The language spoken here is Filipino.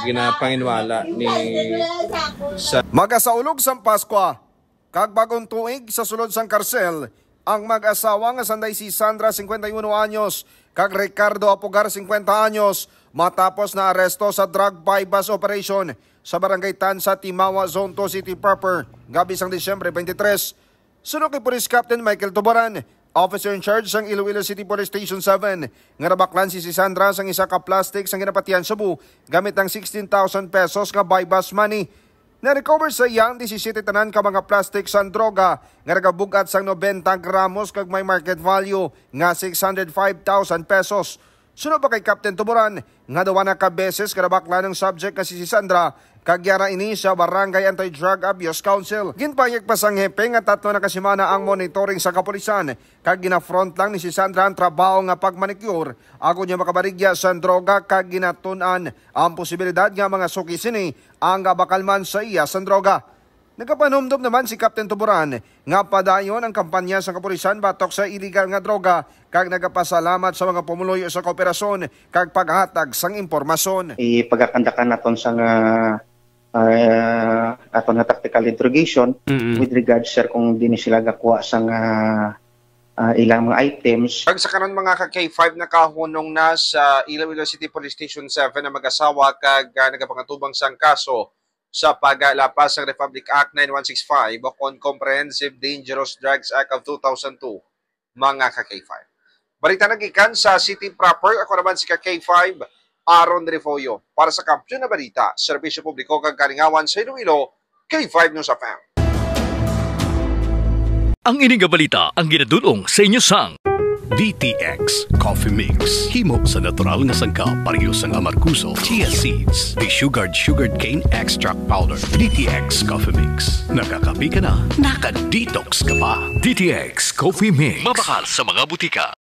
ginapanginwala ni Magasaulog sang Paskwa, kag bagong tuig sa sulod sang karsel, ang mag-asawa nga sanday si Sandra 51 anyos kag Ricardo Apugar 50 anyos matapos na aresto sa drug bypass operation sa Barangay Tansa, Timawa, Zone 2 City proper, gabi sang Disyembre 23. Sunod kay Police Captain Michael Tubaran, officer in charge sang Iloilo City Police Station 7, nga nabaklan si Sandra sang isa ka plastic sang ginapatian Cebu gamit ang 16,000 pesos nga bypass money. Na-recover sa iyang 17 tanan ka mga plastic sang droga nga nagabugat sang 90 gramos kag may market value nga 605,000 pesos. Sunod pa kay Captain Tuburan nga dawa na ka beses kanabaklan ng subject nga si Sandra kag yara ini sa Barangay Anti-Drug Abuse Council. Ginpayag pa sang hepe nga 3 na kasimana ang monitoring sa kapulisan kag gina-front lang ni si Sandra ang trabaho nga pagmanicure ako niya makabarigya sa droga kag ginatun-an ang posibilidad nga mga suki sini ang gabakalman sa iya sa droga. Nagapanumdum naman si Captain Tuburan nga padayon ang kampanya sa kapulisan batok sa illegal nga droga kag nagapasalamat sa mga pumuloy sa kooperasyon kag paghatag sang impormasyon. Ipagakandakan naton sa aton nga tactical interrogation with regards sir kung di sila gakuha sa ilang mga items. Pag sa karon mga ka-K5 na kahunong na sa Iloilo City Police Station 7 na mag-asawa kag nagapangatubang sang kaso sa paglapas ng Republic Act 9165 o Comprehensive Dangerous Drugs Act of 2002, mga ka-K5. Balita nagikan sa City Proper, ako naman si ka-K5, Aaron Refoyo. Para sa Kampiyon na Balita, Serbisyo Publiko kag Kalingawan sa Iloilo, K5 News FM. Ang ining balita ang ginadulong sa inyo sang DTX Coffee Mix. Himo sa natural nga sangka pareho sang amarkuso, chia seeds, sugared cane extract powder. DTX Coffee Mix. Nakakapi ka na, naka-detox ka pa. DTX Coffee Mix. Mabakal sa mga butika.